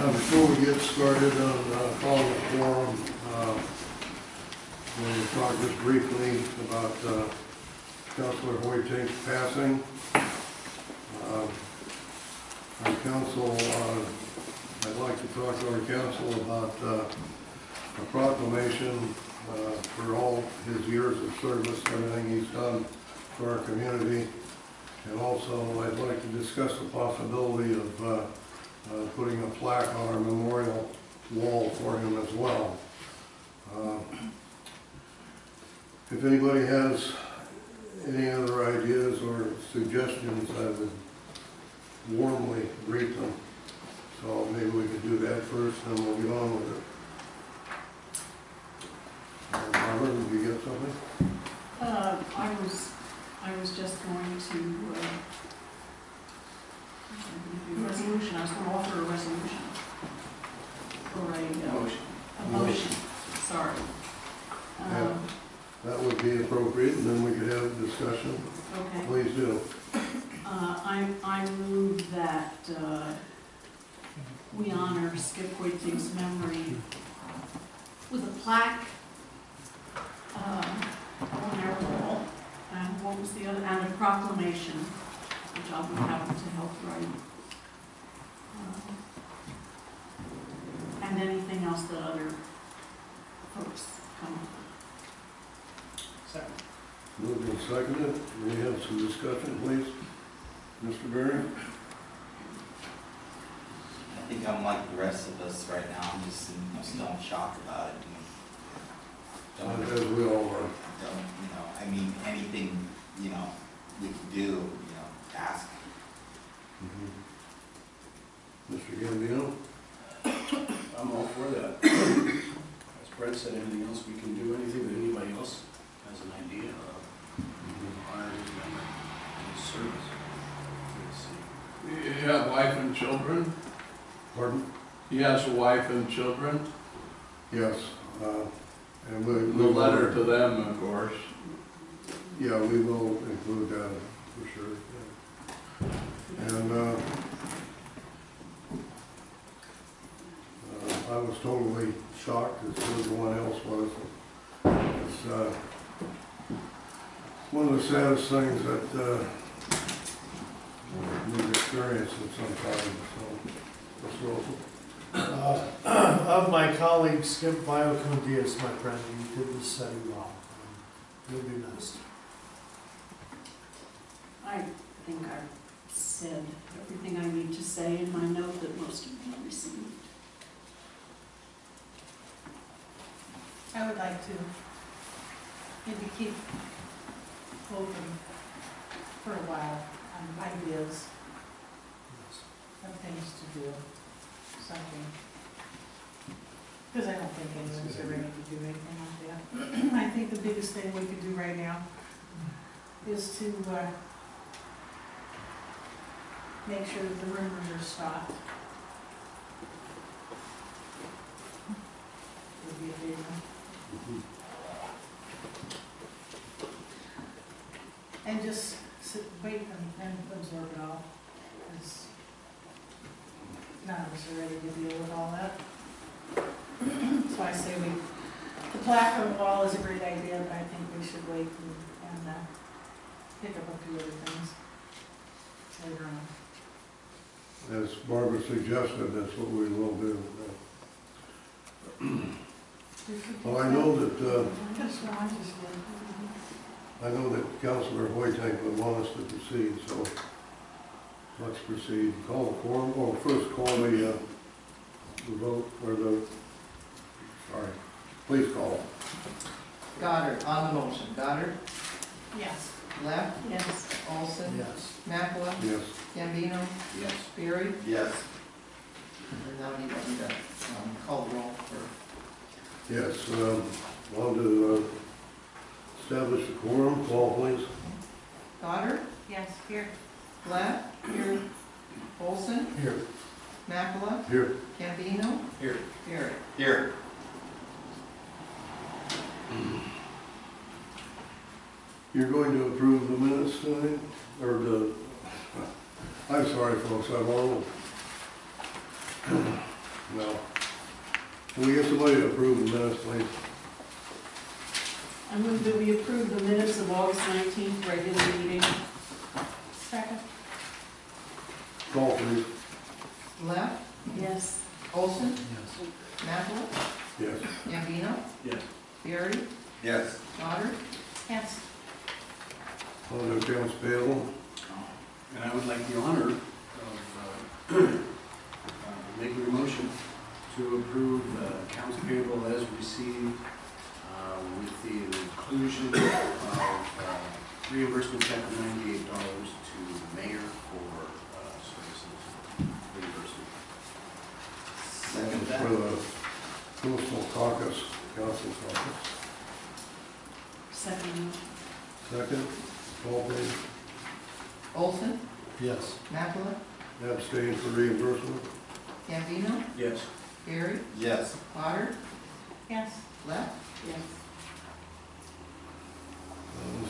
Before we get started on calling the forum, we'll talk just briefly about Councilor Hoytank's passing. Our council, I'd like to talk to our council about a proclamation for all his years of service, everything he's done for our community. And also, I'd like to discuss the possibility of putting a plaque on our memorial wall for him as well. If anybody has any other ideas or suggestions, I would warmly greet them. So maybe we could do that first, and we'll get on with it. Barbara, did you get something? I was just going to resolution. I was going to offer a resolution or a motion. Sorry. That would be appropriate, and then we could have a discussion. Okay. Please do. I move that we honor Skip Hoytank's memory with a plaque on our wall. And what was the other? And a proclamation, which I'll be happy to help write. And anything else that other folks come up with. Second. Moved and seconded. We have some discussion, please. Mr. Berry? I think I'm like the rest of us right now. I'm still in shock about it. As we all are. I mean, anything, we can do, ask. Mr. Gambino? I'm all for that. As Brett said, anything else we can do, anything that anybody else has an idea of, honoring his memory and his service. You have wife and children? Pardon? He has a wife and children? Yes. And we The letter to them, of course. Yeah, we will include that for sure. Yeah. And I was totally shocked, as everyone else was. It's one of the saddest things that we've experienced at some time. So, Mr. Olson. Of my colleague Skip Viocondias, my friend, you did this study well. You'll be missed. I think I've said everything I need to say in my note that most of you have received. I would like to maybe keep open for a while on ideas of things to do, something. Because I don't think anyone's ever going to do anything like that. I think the biggest thing we could do right now is to make sure that the rumors are stopped. Would be a big one. And just wait and absorb it all. Because none of us are ready to deal with all that. So I say the plaque on the wall is a great idea, but I think we should wait and pick up a few other things later on. As Barbara suggested, that's what we will do. Well, I know that Councilor Hoytank would want us to proceed, so let's proceed. Call the quorum. Oh, first call the vote or the. Sorry, please call. Goddard on the motion. Goddard, Yes. Left, Yes. Olson, Yes. Macula, Yes. Gambino, Yes. Berry, Yes. and now you need to call the roll for. Yes. On to establish the quorum. Call, please. Goddard, Yes, here. Left, here, Olson, Here. Macula, Here. Gambino, Here. Berry. Here. You're going to approve the minutes tonight, or the? I'm sorry, folks. I'm all. No. Can we get somebody to approve the minutes, please? I move that we approve the minutes of August 19th regular meeting. Second. Call, please. Left, Yes. Olson, Yes. Matheson, Yes. Gambino, Yes. Barry, Yes. Goddard, Yes. On the accounts payable, And I would like the honor of making a motion to approve accounts payable as received with the inclusion of reimbursement check of $98 to the mayor for services reimbursement. Second that. for the coastal caucus, council caucus. Second. Second, call, please. Olson, Yes. Matheson, Abstain for reimbursement. Gambino, Yes. Barry, Yes. Goddard, Yes. Left, Yes.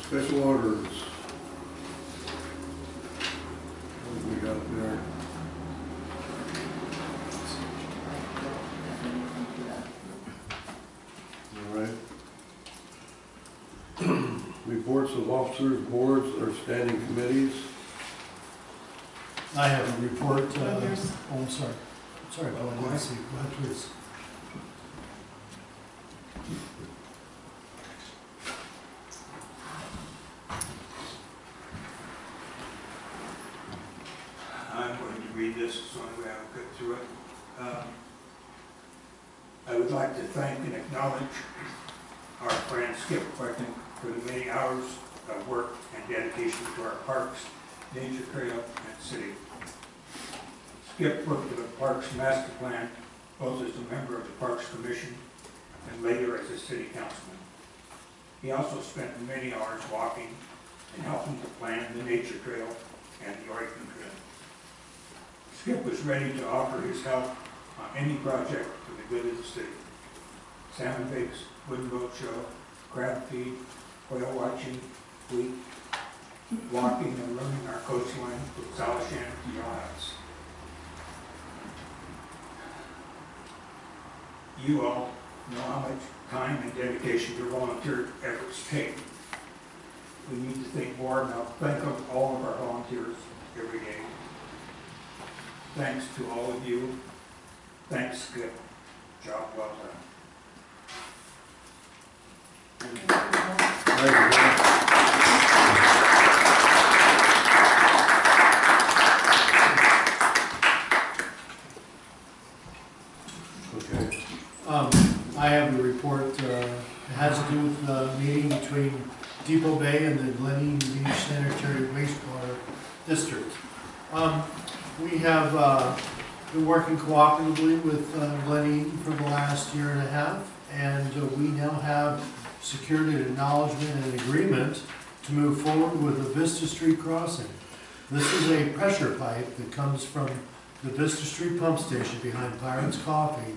Special orders. What do we got there? All right. Reports of officers, boards, or standing committees. I have a report, Well, there's- oh, I'm sorry. Sorry, Bill, I didn't see. Go ahead, please. I'm going to read this, so anyway I'll get through it. I would like to thank and acknowledge our friend Skip Quecking for the many hours of work and dedication to our parks, nature trail, and city. Skip worked with the Parks Master Plan, both as a member of the Parks Commission and later as a city councilman. He also spent many hours walking and helping to plan the nature trail and the Oregon Trail. Skip was ready to offer his help on any project for the good of the city. Salmon bakes, wooden boat show, crab feed, whale watching, week, walking and learning our coastline from Salishan to Yachts. You all know how much time and dedication your volunteer efforts take. We need to think more about, think of all of our volunteers every day. Thanks to all of you. Thanks, Skip. Job well done. Thank you, John. Okay. I have a report, it has to do with the meeting between Depoe Bay and the Gleneen Beach Sanitary Wastewater District. We have been working cooperatively with Gleneen for the last year and a half, and we now have secured an acknowledgement and an agreement to move forward with the Vista Street crossing. This is a pressure pipe that comes from the Vista Street pump station behind Pirates Coffee,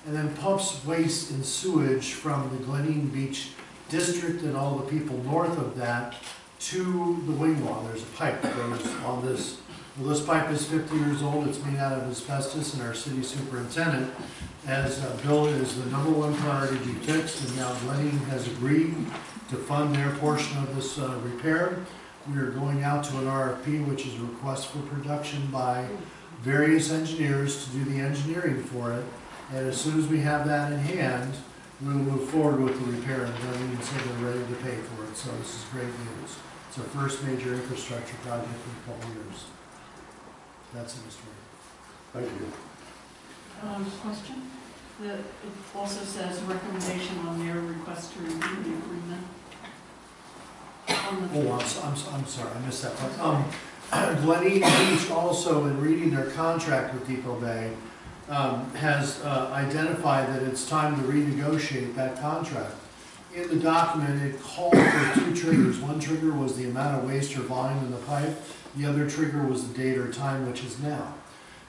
and then pumps waste and sewage from the Gleneen Beach District and all the people north of that to the wing wall. There's a pipe that goes on this. Well, this pipe is 50 years old. It's made out of asbestos, and our city superintendent, as Bill is the #1 priority to be fixed, and now Gleneen has agreed to fund their portion of this repair. We are going out to an RFP, which is a request for production by various engineers to do the engineering for it. And as soon as we have that in hand, we will move forward with the repair, and Gleneen said they're ready to pay for it. So this is great news. It's our first major infrastructure project in a couple years. That's it, Mr. Mayor. Thank you. Question? It also says recommendation on their request to review the agreement. I'm sorry, I missed that part. Gleneen Beach also, in reading their contract with Depoe Bay, has identified that it's time to renegotiate that contract. In the document, it called for 2 triggers. One trigger was the amount of waste or volume in the pipe. The other trigger was the date or time, which is now.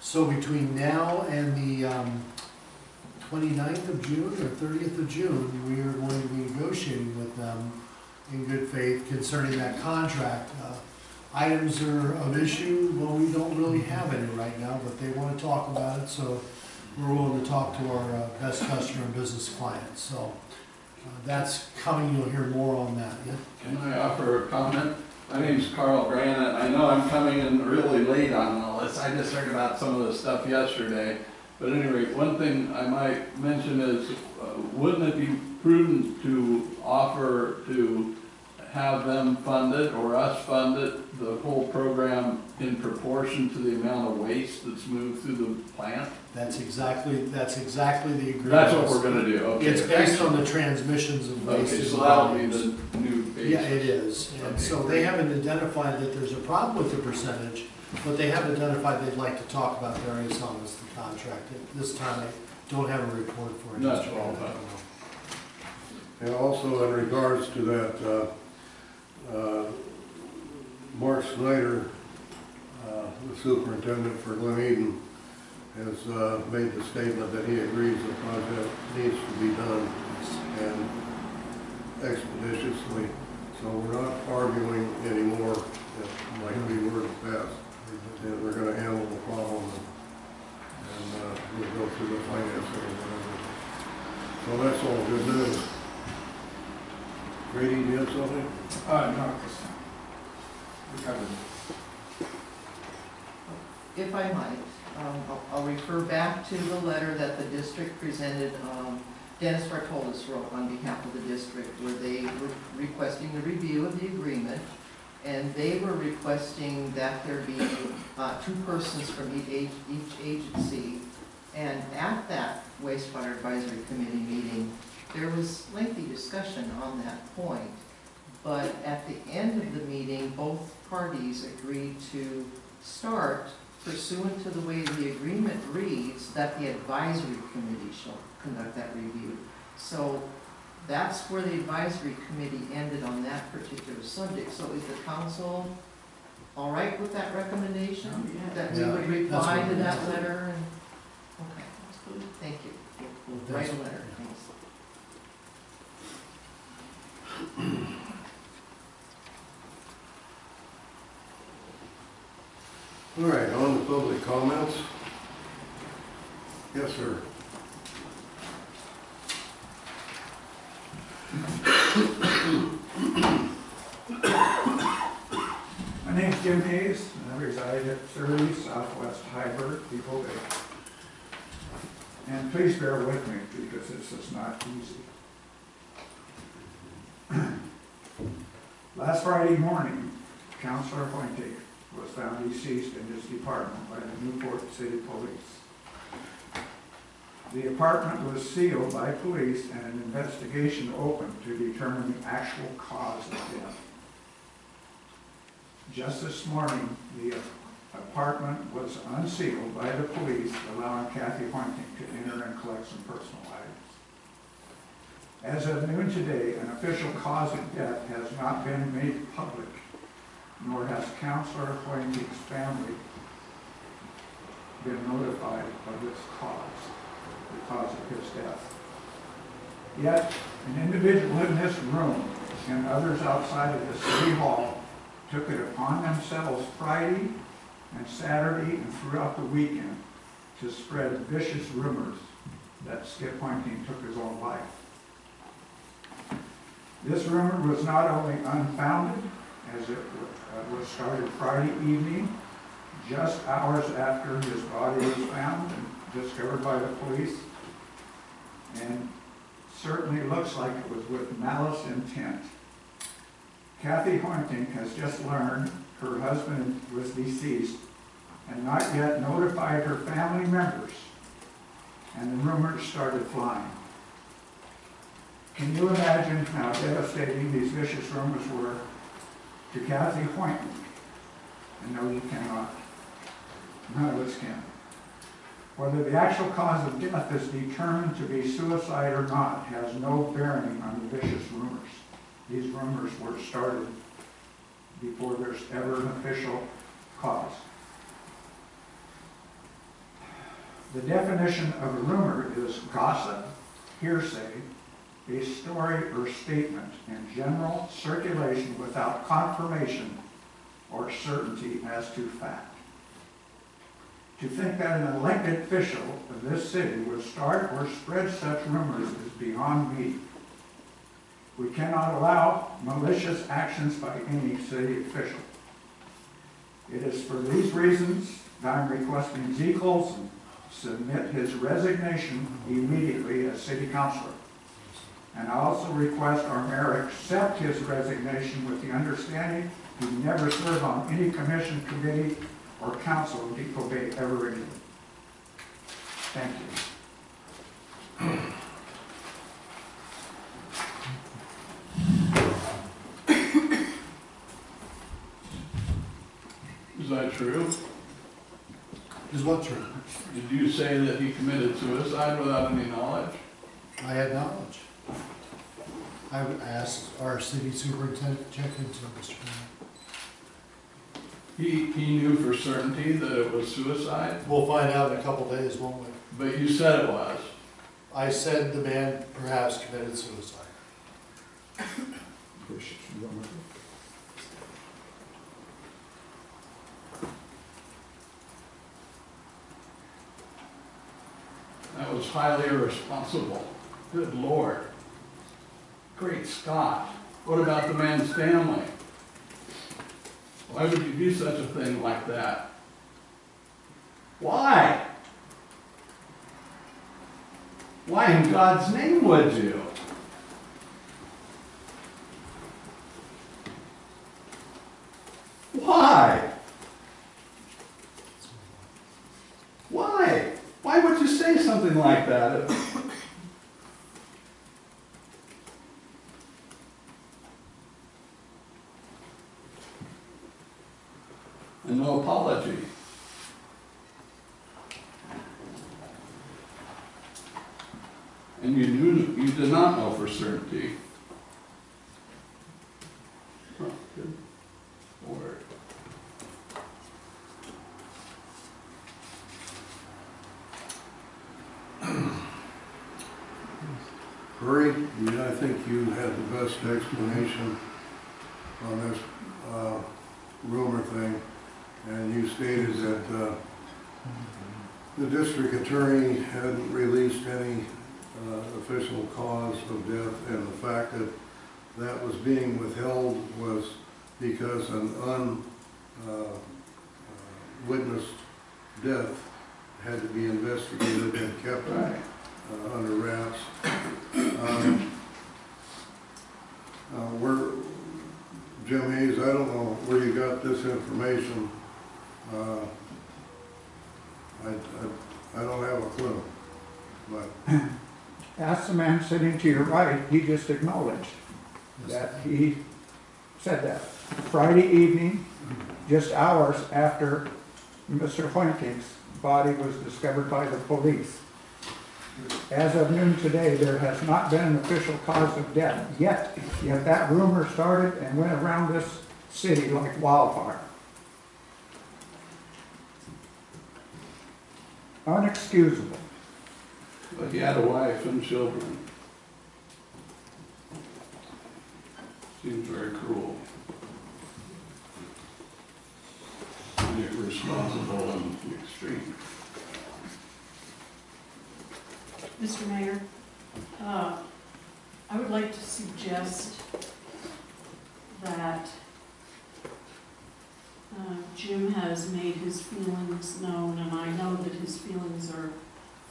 So between now and the 29th of June or 30th of June, we are going to be negotiating with them in good faith concerning that contract. Items are of issue. Well, we don't really have any right now, but they want to talk about it. So we're willing to talk to our best customer and business clients. So that's coming, you'll hear more on that. Yeah? Can I offer a comment? My name's Carl Granite. I know I'm coming in really late on all this. I just heard about some of the stuff yesterday. But anyway, one thing I might mention is, wouldn't it be prudent to offer to have them fund it or us fund it, the whole program in proportion to the amount of waste that's moved through the plant? That's exactly the agreement. That's what we're gonna do, okay. It's based on the transmissions of waste. Okay, so that'll be the new basis. Yeah, it is. And Okay, so they haven't identified that there's a problem with the percentage, but they have identified they'd like to talk about various elements of the contract. At this time, I don't have a report for it. That's all. And also in regards to that, Mark Snyder, the superintendent for Glen Eden, has made the statement that he agrees the project needs to be done and expeditiously. So we're not arguing anymore like we were in the past. And we're going to handle the problem and we'll go through the financing and whatever. So that's all good news. Grady, do you have something? No. If I might, I'll refer back to the letter that the district presented, Dennis Bartolis wrote on behalf of the district, where they were requesting the review of the agreement, and they were requesting that there be 2 persons from each agency. And at that wastewater advisory committee meeting, there was lengthy discussion on that point. But at the end of the meeting, both parties agreed to start, pursuant to the way the agreement reads, that the advisory committee shall conduct that review. So that's where the advisory committee ended on that particular subject. So is the council all right with that recommendation? That we would reply to that letter? And okay, that's good. Thank you. We'll write a letter. Thanks. All right, on to public comments. Yes, sir. My name's Jim Hayes, and I reside at 30 Southwest Hyberg, Depoe Bay. And please bear with me because this is not easy. Last Friday morning, Councilor Hoyting was found deceased in his department by the Newport City Police. The apartment was sealed by police and an investigation opened to determine the actual cause of death. Just this morning, the apartment was unsealed by the police, allowing Kathy Hoyting to enter and collect some personal items. As of noon today, an official cause of death has not been made public, nor has Councilor Hoyting's family been notified of its cause, the cause of his death. Yet, an individual in this room and others outside of the City Hall took it upon themselves Friday and Saturday and throughout the weekend to spread vicious rumors that Skip Hoyting took his own life. This rumor was not only unfounded, as it was started Friday evening, just hours after his body was found and discovered by the police, and certainly looks like it was with malice intent. Kathy Hoyting has just learned her husband was deceased and not yet notified her family members, and the rumors started flying. Can you imagine how devastating these vicious rumors were to Kathy Hoyting? And no, you cannot. None of us can. Whether the actual cause of death is determined to be suicide or not has no bearing on the vicious rumors. These rumors were started before there's ever an official cause. The definition of a rumor is gossip, hearsay, a story or statement in general circulation without confirmation or certainty as to fact. To think that an elected official of this city would start or spread such rumors is beyond me. We cannot allow malicious actions by any city official. It is for these reasons that I'm requesting Zeke Olson submit his resignation immediately as city councilor. And I also request our mayor accept his resignation with the understanding he never serve on any commission, committee, or council of Depoe Bay ever again. Thank you. Is that true? Is what true? Did you say that he committed suicide without any knowledge? I had knowledge. I would ask our city superintendent to check into it, Mr. Mayor. He knew for certainty that it was suicide, We'll find out in a couple days, won't we? but you said it was. I said the man perhaps committed suicide. That was highly irresponsible. Good Lord. Great Scott. What about the man's family? Why would you do such a thing like that? Why? Why in God's name would you? Why? Why? Why would you say something like that? And no apology. And you did not know for certainty. Oh, good Lord. Hurry, I think you had the best explanation on this rumor thing, and you stated that the district attorney hadn't released any official cause of death, and the fact that that was being withheld was because an unwitnessed death had to be investigated and kept under wraps. Jim Hayes, I don't know where you got this information. I don't have a clue, but. Ask the man sitting to your right, he just acknowledged that he said that. Friday evening, just hours after Mr. Hointing's body was discovered by the police. As of noon today, there has not been an official cause of death yet that rumor started and went around this city like wildfire. Unexcusable. But he had a wife and children. Seems very cruel. And irresponsible in the extreme. Mr. Mayor, I would like to suggest that Jim has made his feelings known, and I know that his feelings are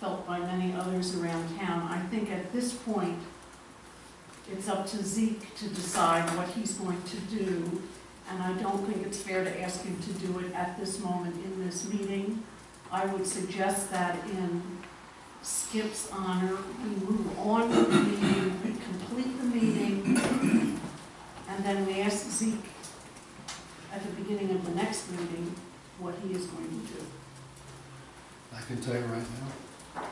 felt by many others around town. I think at this point, it's up to Zeke to decide what he's going to do, and I don't think it's fair to ask him to do it at this moment in this meeting. I would suggest that in Skip's honor, we move on with the meeting, we complete the meeting, and then we ask Zeke at the beginning of the next meeting what he is going to do. I can tell you right now.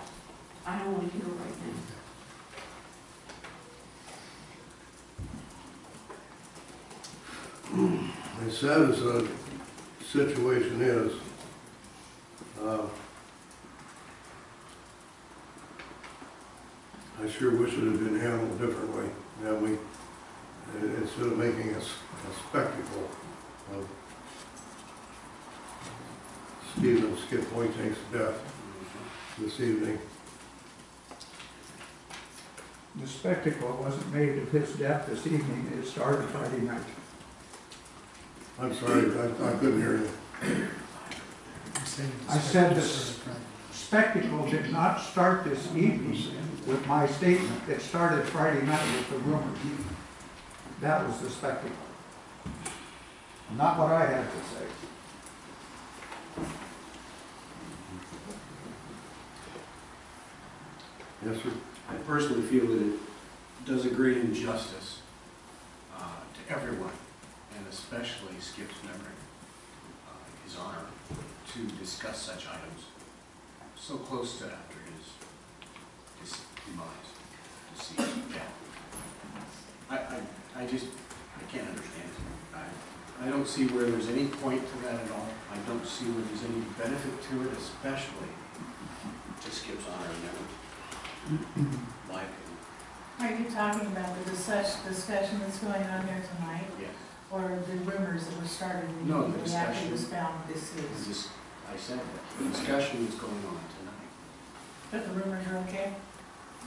I don't want to hear right now. As sad as the situation is, I sure wish it had been handled differently. Instead of making a spectacle of Stephen Skip Boytank's death this evening. The spectacle wasn't made of his death this evening, it started Friday night. I'm sorry, I couldn't hear you. I said this spectacle did not start this evening with my statement. It started Friday night with the rumor. That was the spectacle. Not what I had to say. Yes, sir. I personally feel that it does a great injustice to everyone, and especially Skip's memory, his honor, to discuss such items so close to after his demise, deceased, death. I can't understand it. I don't see where there's any point to that at all. I don't see where there's any benefit to it, especially to Skip's honor and memory. My opinion. Are you talking about the discussion that's going on here tonight? Yes. Or the rumors that were started No, the immediately after he was discussion. found deceased? I said that. The discussion is going on tonight. But the rumors are okay?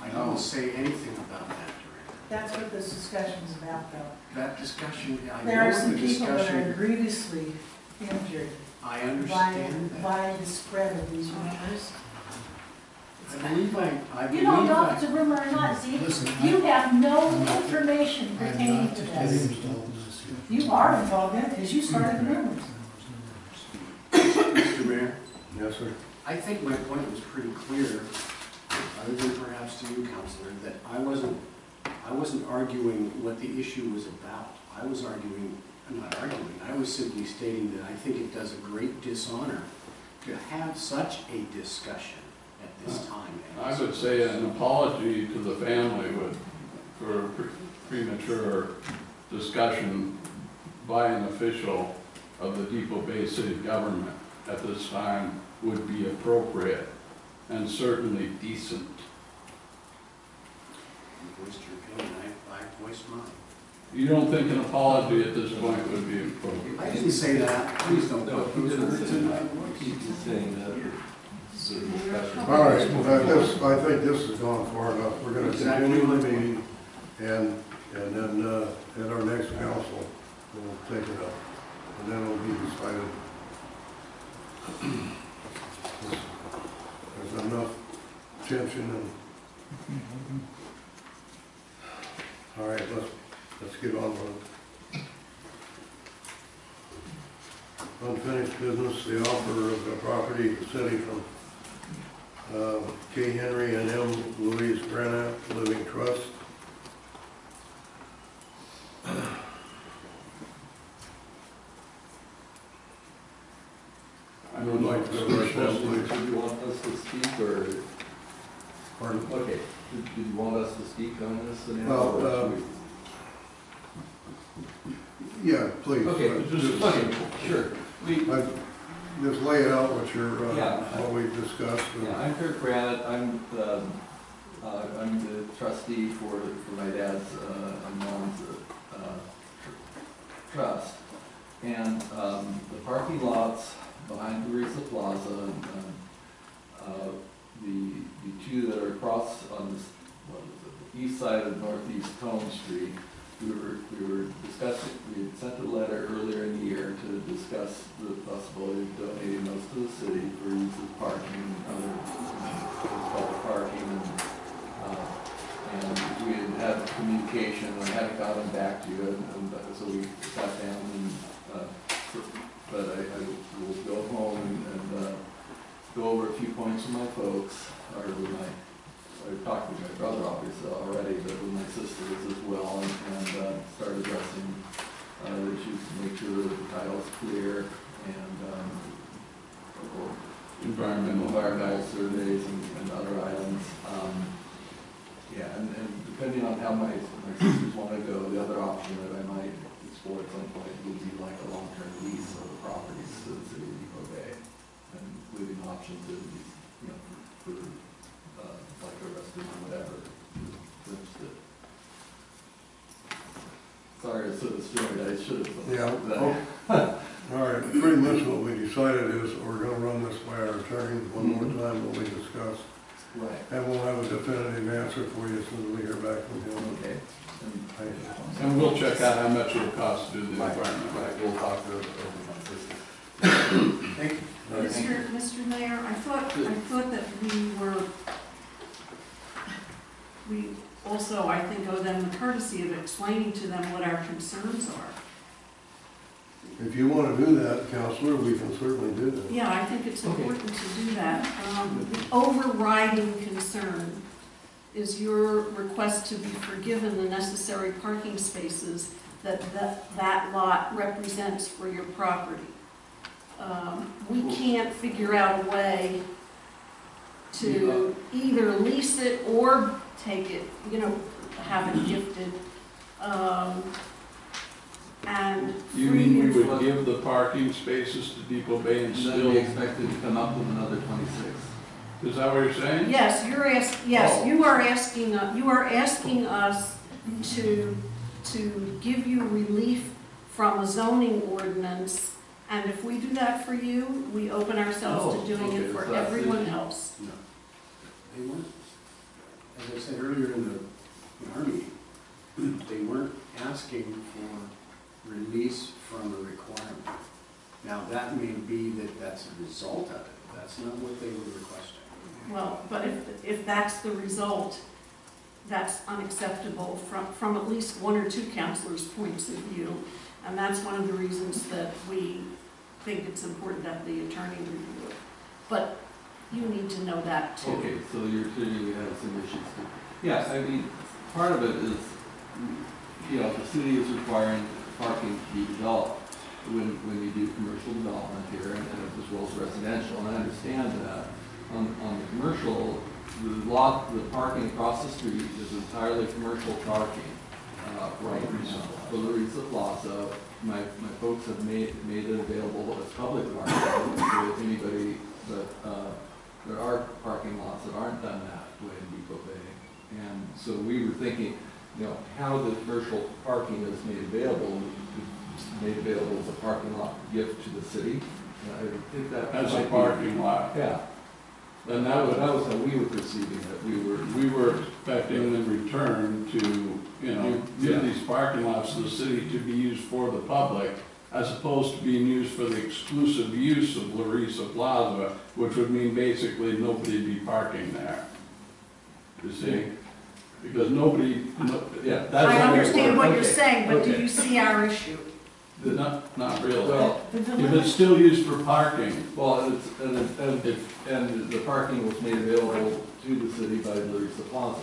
I don't say anything about that, Durant. That's what this discussion's about, though. That discussion, I There are know some the people that are discussion, grievously injured I by, understand that. by the spread of these rumors. I believe I You don't know if believe it's a rumor or not, Zeke. Listen, You have no information I'm pertaining not to getting this. involved in this. You are involved in it because you started the rumors. Mr. Mayor, Yes, sir. I think my point was pretty clear, other than perhaps to you, Counselor, that I wasn't arguing what the issue was about. I'm not arguing, I was simply stating that I think it does a great dishonor to have such a discussion at this time. I would say an apology to the family for premature discussion by an official of the Depoe Bay City government at this time would be appropriate and certainly decent. You voiced your opinion, I voiced mine. You don't think an apology at this point would be appropriate? I didn't say that, please don't put those words in my voice. He's saying that the discussion. All right, I think this has gone far enough. We're gonna continue the meeting, and then, at our next council, we'll take it up, and then it'll be decided. There's enough tension and, all right, let's get on with it. Unfinished business, the offer of the property to the city from K. Henry and M. Louise Granite Living Trust. I would like to go first, please. Did you want us to speak, or, Pardon? okay, did you want us to speak on this? now, Well, or should we- Yeah, please. Okay, okay, sure. Just lay it out what you're, Yeah. what we've discussed. Yeah, I'm Kirk Granite. I'm the trustee for my dad's and mom's trust. And the parking lots behind Teresa Plaza, the two that are across on this, what is it, the east side of Northeast Tone Street, we were discussing, we had sent a letter earlier in the year to discuss the possibility of donating those to the city for use of parking and other, public parking, and we had had communication, and I hadn't gotten back to you, and so we sat down and, but I will go home and go over a few points with my folks, or with I talked with my brother obviously already, but with my sisters as well, and start addressing issues to make sure that the title's clear, and environmental surveys and other items. Yeah, and depending on how my sisters want to go, the other option that I might explore at some point would be like a long-term lease of the properties to the city of Depoe Bay, and including options that would be, you know, for like a restaurant or whatever. Sorry, I sort of story I should have. Yeah. All right, pretty much what we decided is we're gonna run this by our attorney one more time, what we discussed. Right. And we'll have a definitive answer for you as soon as we hear back from him. Okay. Thank you. And we'll check out how much it'll cost to do the Right, environment. right, we'll talk to the Thank you. Mr. Mayor, I thought that we also, I think, owe them the courtesy of explaining to them what our concerns are. If you wanna do that, Counselor, we can certainly do that. Yeah, I think it's important to do that. The overriding concern is your request to be forgiven the necessary parking spaces that lot represents for your property. We can't figure out a way to either lease it or take it, have it gifted. And You mean we would give the parking spaces to Depoe Bay and And then still, we expected to come up with another 26. is that what you're saying? yes, you are asking us to give you relief from a zoning ordinance, and if we do that for you, we open ourselves to doing it for everyone else. No. They weren't, as I said earlier in our meeting, they weren't asking for release from a requirement. Now, that may be that that's a result of it. That's not what they were requesting. Well, but if that's the result, that's unacceptable from at least one or two counselors' points of view. And that's one of the reasons that we think it's important that the attorney review it. But you need to know that too. Okay, so you're clearly have some issues too. Yes, I mean, part of it is, the city is requiring parking to be developed when you do commercial development here, and as well as residential, and I understand that. On the commercial, the parking across the street is entirely commercial parking right now. For the Larissa Plaza, my folks have made it available as public parking to anybody, but there are parking lots that aren't done that way in Depoe Bay. And so we were thinking, how the commercial parking is made available as a parking lot gift to the city. And I think that As a parking lot. Yeah. And that was how we were perceiving it. We were expecting in return to, give these parking lots to the city to be used for the public, as opposed to being used for the exclusive use of Larissa Plaza, which would mean basically nobody be parking there. You see? Because that's. I understand what you're Okay. saying, but do Okay. you see our issue? Not really. Well, If it's still used for parking, well, and the parking was made available to the city by Larissa Plaza.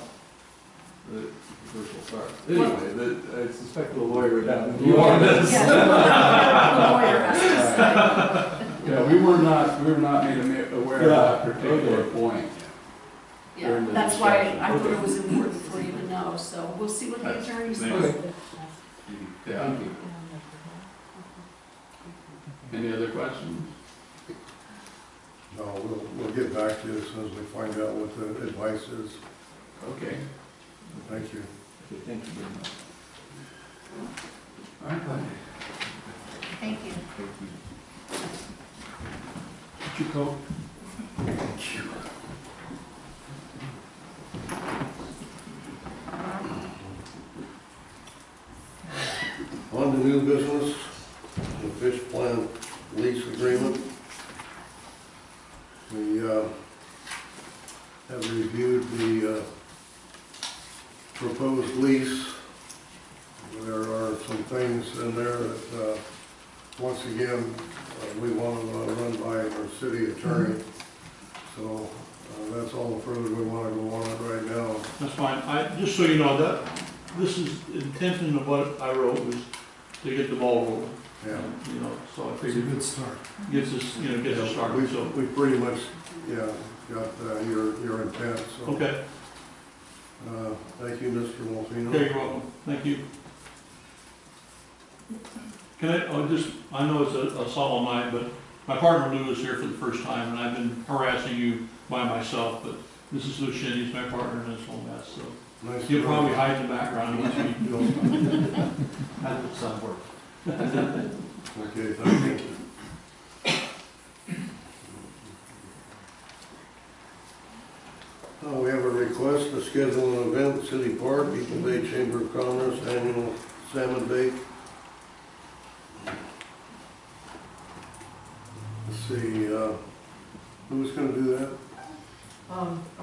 The commercial start. Anyway, I suspect the lawyer would have a view on this. Yes, the lawyer has to say. yeah, we were not made aware of that particular point. Yeah, that's why I thought it was important for you to know, so we'll see what the attorney says. Okay. Yeah. Thank you. Any other questions? No, we'll get back to you as soon as we find out what the advice is. Okay. Thank you. Okay, thank you very much. All right. Thank you. Get your coat. On to new business, the fish plant lease agreement. We have reviewed the proposed lease. There are some things in there that, once again, we want to run by our city attorney. So that's all the further we want to go on it right now. That's fine. Just so you know, that this is the intention of what I wrote was to get the ball rolling. Yeah. So I figured. It's a good start. Gets us started, so. We pretty much, got your intent, so. Okay, Thank you, Mr. Wolfino. okay, you're welcome. Thank you. I know it's a solemn night, but my partner Lou is here for the first time, and I've been harassing you by myself, but this is Lou Shin, he's my partner in this whole mess, so. Nice He'll to probably meet hide in the background once we do. That's some work. you. Okay, thank you. We have a request to schedule an event at City Park, Depoe Bay Chamber of Commerce Annual Salmon Bake. Let's see, who's gonna do that?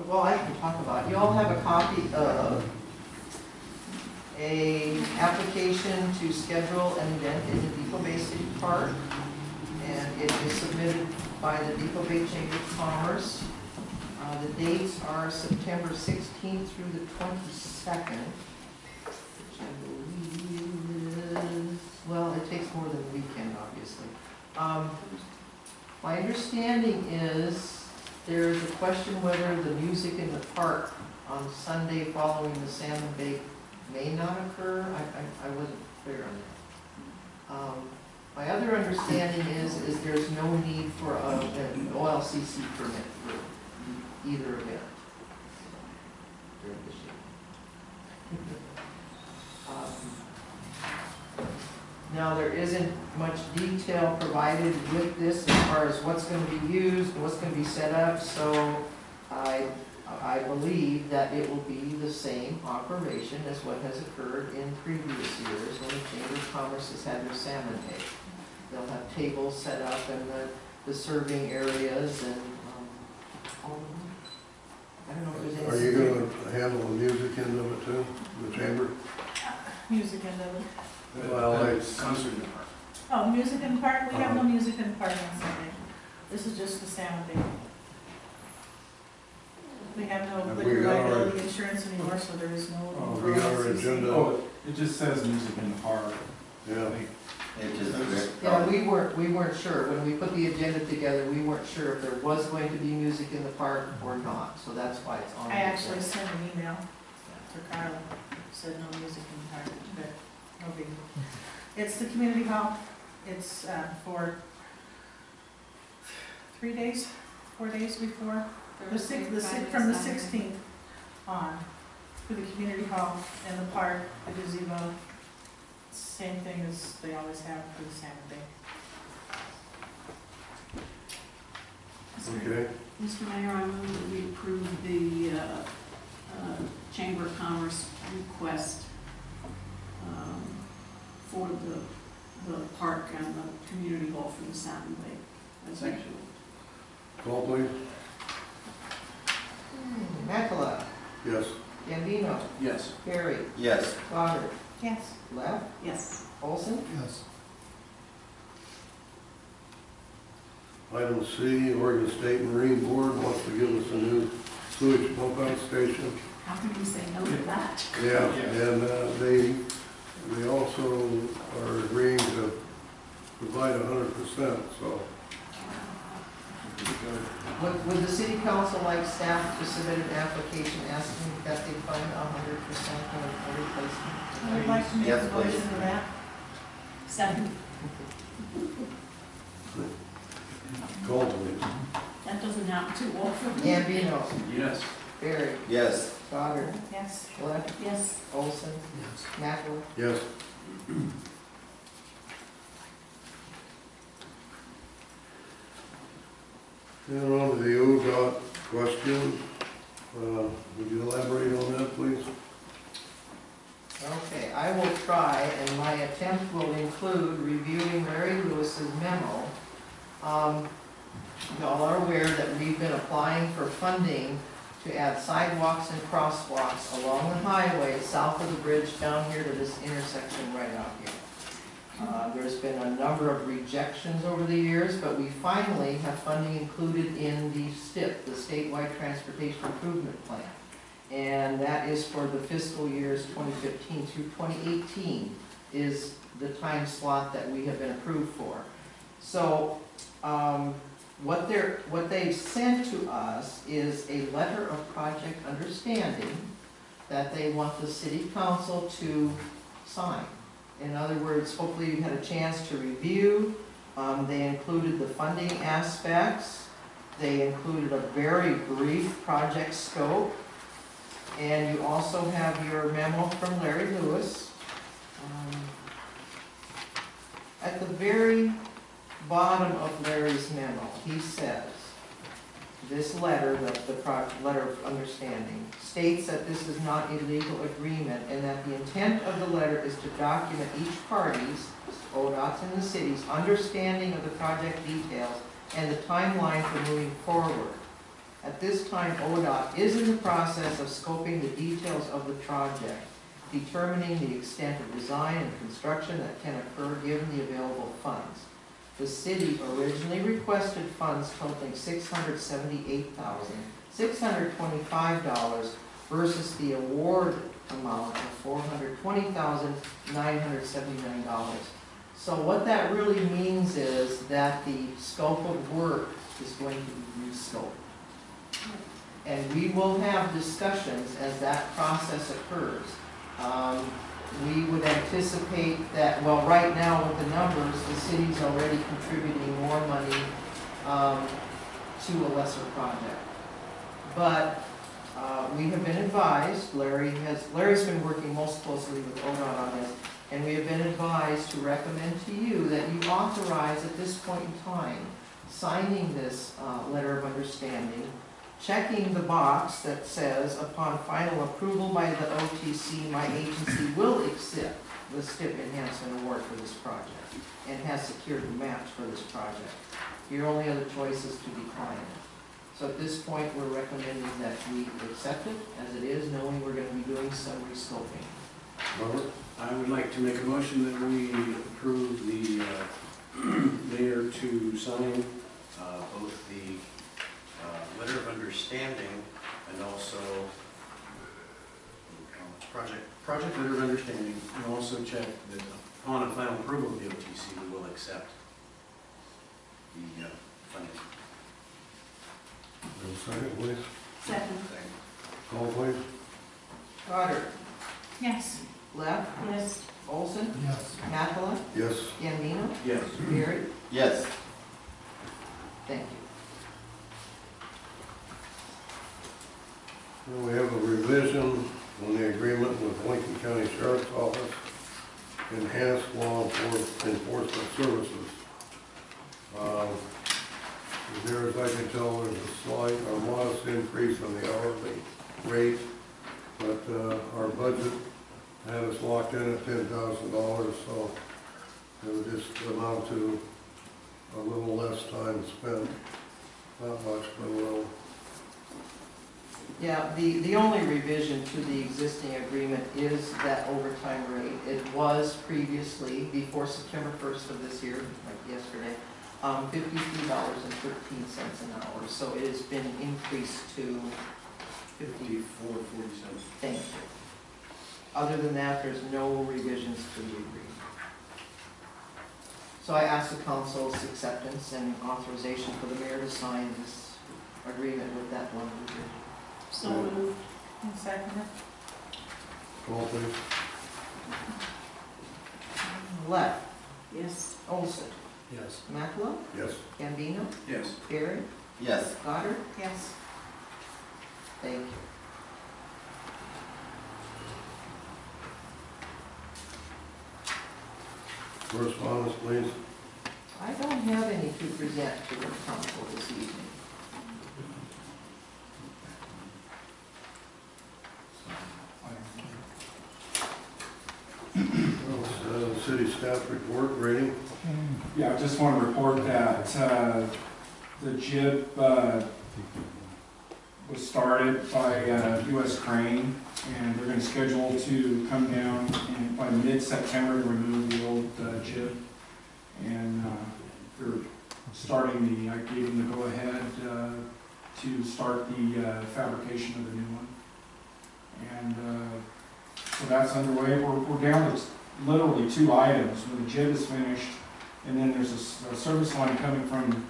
Well, I can talk about it. You all have a copy of a application to schedule an event in the Depoe Bay City Park. And it is submitted by the Depoe Bay Chamber of Commerce. The dates are September 16th through the 22nd, which I believe is, well, it takes more than a weekend, obviously. My understanding is there's a question whether the music in the park on Sunday following the salmon bake may not occur. I wasn't clear on that. My other understanding is there's no need for an OLCC permit for either event during this year. Now, there isn't much detail provided with this as far as what's going to be used, what's going to be set up, so I believe that it will be the same operation as what has occurred in previous years when the Chamber of Commerce has had their salmon bake. They'll have tables set up and the serving areas and I don't know if there's any. Are you gonna handle the music end of it too, the chamber? Music in the, Well, it's, Concert in the park. oh, music in the park, we have no music in the park on Sunday. This is just the salmon bake. We have no Have we liquor got our- liability insurance anymore, so there is no. we got our agenda, Oh, it just says music in the park. yeah. It just, Yeah, we weren't sure. When we put the agenda together, we weren't sure if there was going to be music in the park or not, so that's why it's on. I actually sent an email to Carla, said no music in the park, but no big deal. It's the community hall, it's for 3 days, 4 days before, from the 16th on, for the community hall and the park, the gazebo. Same thing as they always have for the salmon bake. Okay, Mr. Mayor, I move that we approve the Chamber of Commerce request for the park and the community hall for the salmon bake. That's actually. call please. Makala, Yes. Gambino, Yes. Perry, yes. Goddard, Yes. Left, Yes. Olson. Yes. Item C, Oregon State Marine Board wants to give us a new sewage pump out station. How can we say no to that? Yeah, and they also are agreeing to provide 100%, so. Would the city council like staff to submit an application asking that they fund 100% of the replacement? I would like to make Yes, a motion please. for that. Second. Call please. That doesn't happen too often. Gambino, Yes. Perry, Yes. Goddard, Yes. Left, Yes. Olson, Yes. Yes. Makala. And on to the ODOT question. Would you elaborate on that, please? Okay, I will try, and my attempt will include reviewing Larry Lewis's memo. Y'all are aware that we've been applying for funding to add sidewalks and crosswalks along the highway south of the bridge down here to this intersection right out here. There's been a number of rejections over the years, but we finally have funding included in the STIP, the Statewide Transportation Improvement Plan. And that is for the fiscal years 2015 through 2018 is the time slot that we have been approved for. So what they've sent to us is a letter of project understanding that they want the city council to sign. In other words, hopefully you had a chance to review. They included the funding aspects. They included a very brief project scope. And you also have your memo from Larry Lewis. At the very bottom of Larry's memo, he says this letter, letter of understanding, states that this is not a legal agreement and that the intent of the letter is to document each party's, ODOT's and the city's, understanding of the project details and the timeline for moving forward. At this time, ODOT is in the process of scoping the details of the project, determining the extent of design and construction that can occur given the available funds. The city originally requested funds totaling $678,625 versus the award amount of $420,979. So what that really means is that the scope of work is going to be rescoped. And we will have discussions as that process occurs. We would anticipate that, well, right now with the numbers, the city's already contributing more money to a lesser project. But we have been advised, Larry's been working most closely with ODOT on this, and we have been advised to recommend to you that you authorize at this point in time signing this letter of understanding, checking the box that says, upon final approval by the OTC, my agency will accept the STIP enhancement award for this project and has secured the match for this project. Your only other choice is to decline it. So at this point, we're recommending that we accept it as it is, knowing we're going to be doing some rescoping. Robert? I would like to make a motion that we approve the mayor to sign both the letter of understanding and also project letter of understanding, and also check that upon a final approval of the OTC, we will accept the funding. Second, please. Second. Call, please. Goddard. Yes. Leff. Yes. Olson. Yes. Mathala. Yes. Gambino. Yes. Barry. Yes. Thank you. Well, we have a revision on the agreement with Lincoln County Sheriff's Office, enhanced law enforcement services. As near as I can tell, there's a slight or modest increase in the hourly rate, but our budget had us locked in at $10,000, so it would just amount to a little less time spent. Not much, but a little. Yeah, the only revision to the existing agreement is that overtime rate. It was previously, before September 1st of this year, like yesterday, $53.13 an hour. So it has been increased to $54.47. Thank you. Other than that, there's no revisions to the agreement. So I ask the council's acceptance and authorization for the mayor to sign this agreement with that one revision. So moved. And second. Call, please. Leff. Yes. Olson. Yes. Mathala. Yes. Gambino. Yes. Barry. Yes. Goddard. Yes. Thank you. Correspondence, please. I don't have any to present to the council this evening. City staff report, rating. Yeah, I just want to report that the JIP was started by U.S. Crane, and they're going to schedule to come down by mid-September to remove the old JIP. And they're starting I gave them the go-ahead to start the fabrication of the new one. And so that's underway. We're down to literally 2 items. When the JIP is finished, and then there's a service line coming from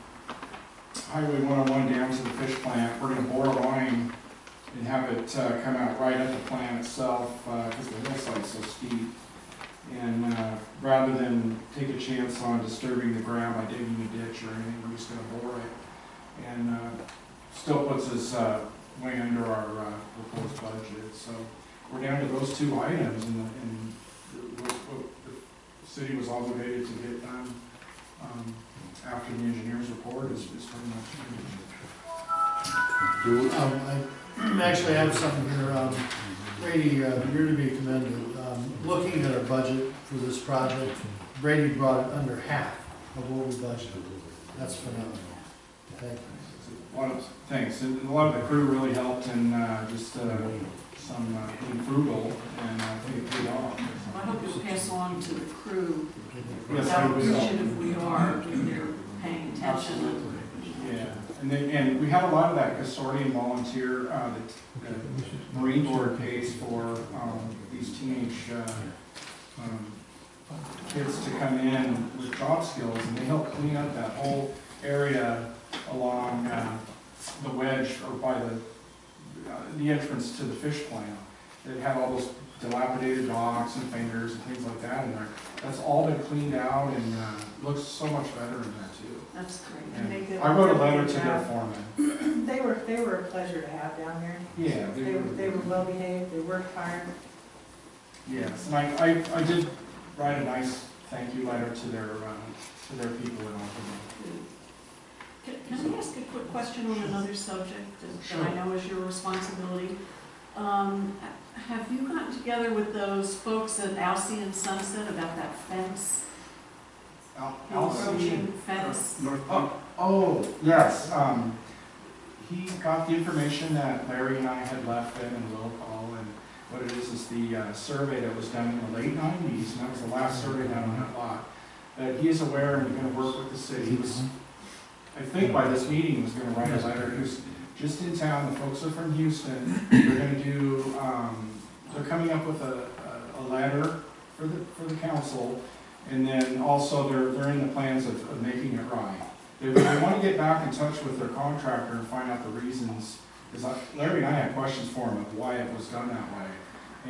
Highway 101 down to the fish plant. We're going to bore a line and have it come out right at the plant itself because the hillside's so steep. And rather than take a chance on disturbing the ground by digging a ditch or anything, we're just going to bore it. And still puts us way under our proposed budget. So we're down to those 2 items, and the city was obligated to get done after the engineer's report is pretty much finished. Do, I actually have something here. Brady, you're to be commended. Looking at our budget for this project, Brady brought it under half of what we budgeted. That's phenomenal. Thank you. A lot of, thanks, and a lot of the crew really helped in just some being frugal, and I think it paid off. I hope you'll pass along to the crew Yes, how I will. appreciative we are when they're paying attention. And Yeah, and we have a lot of that custodian volunteer, the Marine Board pays for these teenage kids to come in with job skills, and they help clean up that whole area along the wedge or by the entrance to the fish plant. It had all those dilapidated docks and fingers and things like that in there. That's all been cleaned out and looks so much better in there too. that's great. And they did I wrote a a letter good to their job. foreman. They were a pleasure to have down there. Yeah, They were well behaved, they worked hard. yes, and I did write a nice thank you letter to their people in Oakland. Can I ask a quick question on another subject that I know is your responsibility? Have you gotten together with those folks at Alsea and Sunset about that fence? Encroaching fence? Oh, yes, he got the information that Larry and I had left them in roll call, and what it is the survey that was done in the late 90s, and that was the last survey done on that lot. That he is aware and going to work with the city. He was, I think by this meeting, he was going to write a letter. He was just in town, the folks are from Houston. They're going to do, they're coming up with a letter for the council, and then also they're in the plans of making it right. They want to get back in touch with their contractor and find out the reasons, because Larry and I had questions for him of why it was done that way.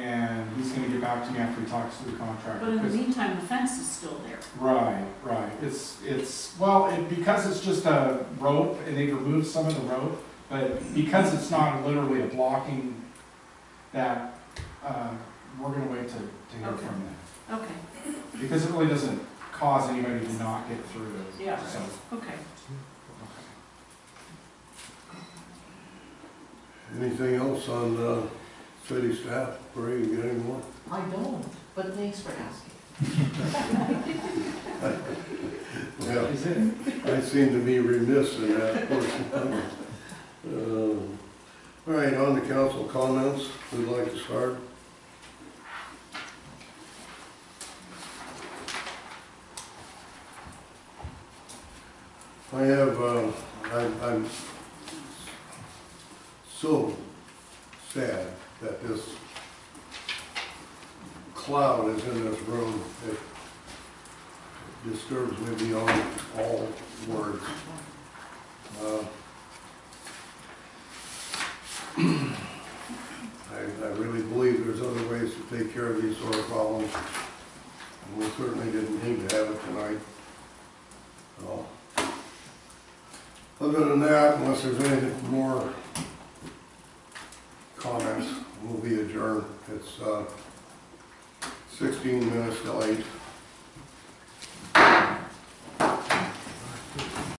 And he's going to get back to me after he talks to the contractor. But in the meantime, the fence is still there. Right. Because it's just a rope, and they've removed some of the rope, but because it's not literally a blocking that, we're going to wait to hear Okay. from them. Okay, Because it really doesn't cause anybody to not get through. yeah, So, okay. anything else on, city staff? Brady, you got any more? I don't, but thanks for asking. Yeah, is it? I seem to be remiss in that portion. All right, on to council comments. Who'd like to start? I have, I'm so sad that this cloud is in this room. It disturbs me beyond all words. I really believe there's other ways to take care of these sort of problems. And we certainly didn't need to have it tonight. So, other than that, unless there's anything more comments, we'll be adjourned. It's 16 minutes till 8.